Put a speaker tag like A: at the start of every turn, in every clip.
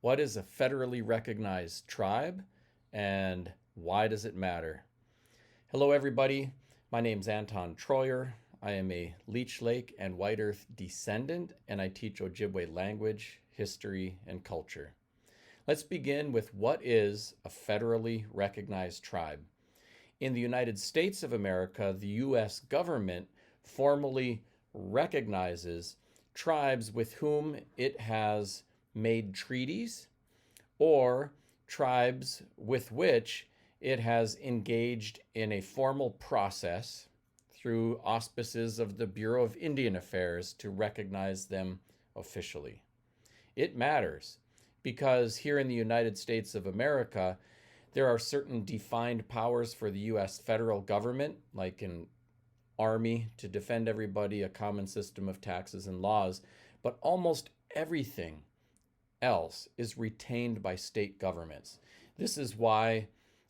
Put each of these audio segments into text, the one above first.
A: What is a federally recognized tribe and why does it matter? Hello, everybody. My name's Anton Treuer. I am a Leech Lake and White Earth descendant, and I teach Ojibwe language, history, and culture. Let's begin with what is a federally recognized tribe. In the United States of America, the U.S. government formally recognizes tribes with whom it has made treaties or tribes with which it has engaged in a formal process through auspices of the Bureau of Indian Affairs to recognize them officially. It matters because here in the United States of America, there are certain defined powers for the U.S. federal government, like an army to defend everybody, a common system of taxes and laws, but almost everything else is retained by state governments. This is why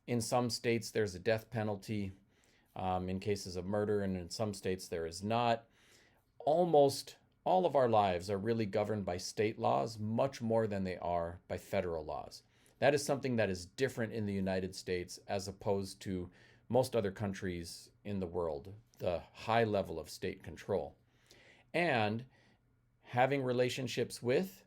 A: in some states there's a death penalty in cases of murder, and in some states there is not. Almost all of our lives are really governed by state laws much more than they are by federal laws. That is something that is different in the United States as opposed to most other countries in the world, the high level of state control. And having relationships with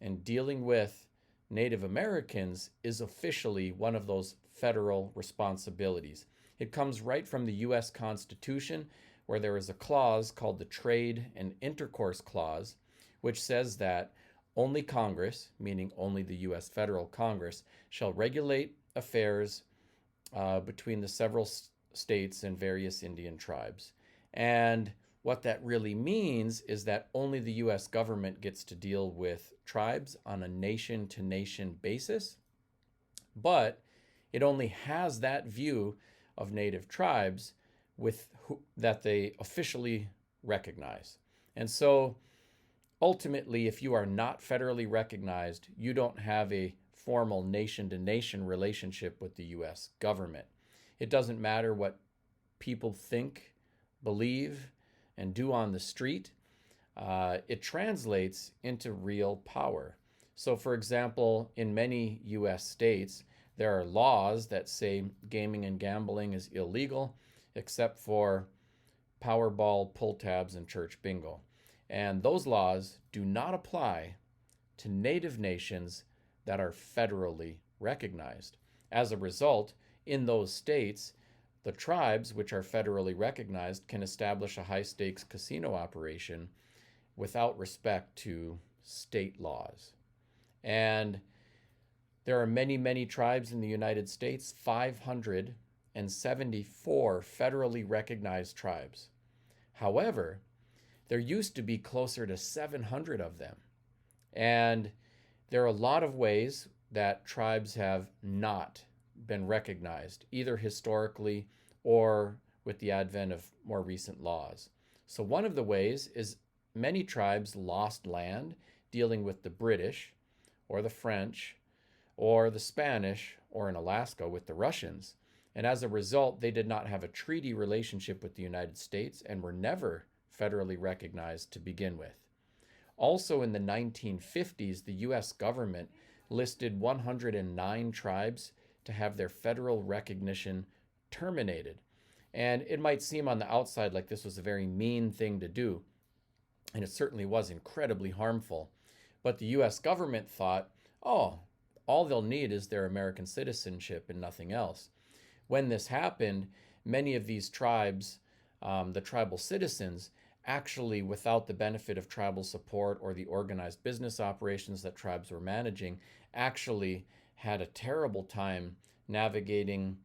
A: and dealing with Native Americans is officially one of those federal responsibilities. It comes right from the U.S. Constitution, where there is a clause called the Trade and Intercourse Clause, which says that only Congress, meaning only the U.S. federal Congress, shall regulate affairs between the several states and various Indian tribes. And what that really means is that only the U.S. government gets to deal with tribes on a nation-to-nation basis, but it only has that view of Native tribes that they officially recognize. And so ultimately, if you are not federally recognized, you don't have a formal nation-to-nation relationship with the U.S. government. It doesn't matter what people think, believe, and do on the street. It translates into real power. So, for example, in many U.S. states, there are laws that say gaming and gambling is illegal, except for Powerball, pull tabs, and church bingo. And those laws do not apply to Native nations that are federally recognized. As a result, in those states, the tribes, which are federally recognized, can establish a high-stakes casino operation without respect to state laws. And there are many, many tribes in the United States, 574 federally recognized tribes. However, there used to be closer to 700 of them. And there are a lot of ways that tribes have not been recognized, either historically or with the advent of more recent laws. So one of the ways is many tribes lost land dealing with the British or the French or the Spanish, or in Alaska with the Russians. And as a result, they did not have a treaty relationship with the United States and were never federally recognized to begin with. Also in the 1950s, the U.S. government listed 109 tribes to have their federal recognition terminated. And it might seem on the outside like this was a very mean thing to do, and it certainly was incredibly harmful. But the U.S. government thought, oh, all they'll need is their American citizenship and nothing else. When this happened, many of these tribes, the tribal citizens, actually, without the benefit of tribal support or the organized business operations that tribes were managing, actually had a terrible time navigating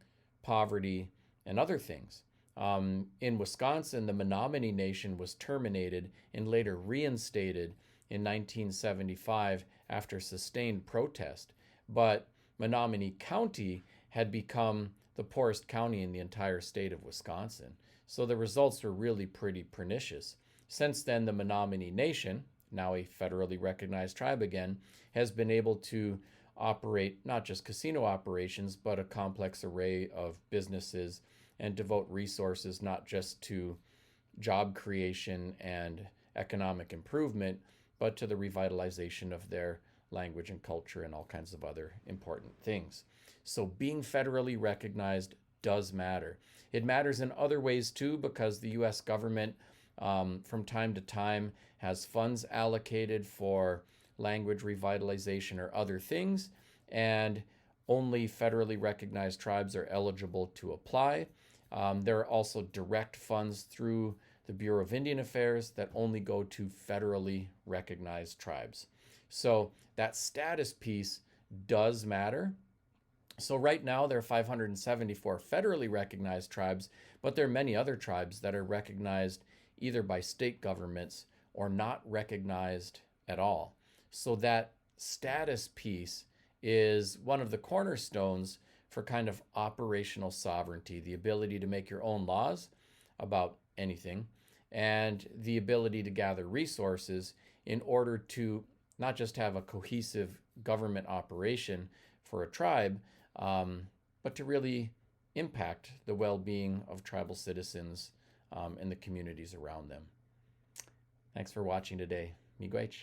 A: poverty and other things. In Wisconsin, the Menominee Nation was terminated and later reinstated in 1975 after sustained protest. But Menominee County had become the poorest county in the entire state of Wisconsin. So the results were really pretty pernicious. Since then, the Menominee Nation, now a federally recognized tribe again, has been able to operate not just casino operations, but a complex array of businesses and devote resources not just to job creation and economic improvement, but to the revitalization of their language and culture and all kinds of other important things. So being federally recognized does matter. It matters in other ways too, because the US government from time to time has funds allocated for language revitalization or other things, and only federally recognized tribes are eligible to apply. There are also direct funds through the Bureau of Indian Affairs that only go to federally recognized tribes. So that status piece does matter. So right now there are 574 federally recognized tribes, but there are many other tribes that are recognized either by state governments or not recognized at all. So that status piece is one of the cornerstones for kind of operational sovereignty, the ability to make your own laws about anything, and the ability to gather resources in order to not just have a cohesive government operation for a tribe, but to really impact the well-being of tribal citizens and the communities around them. Thanks for watching today. Miigwech.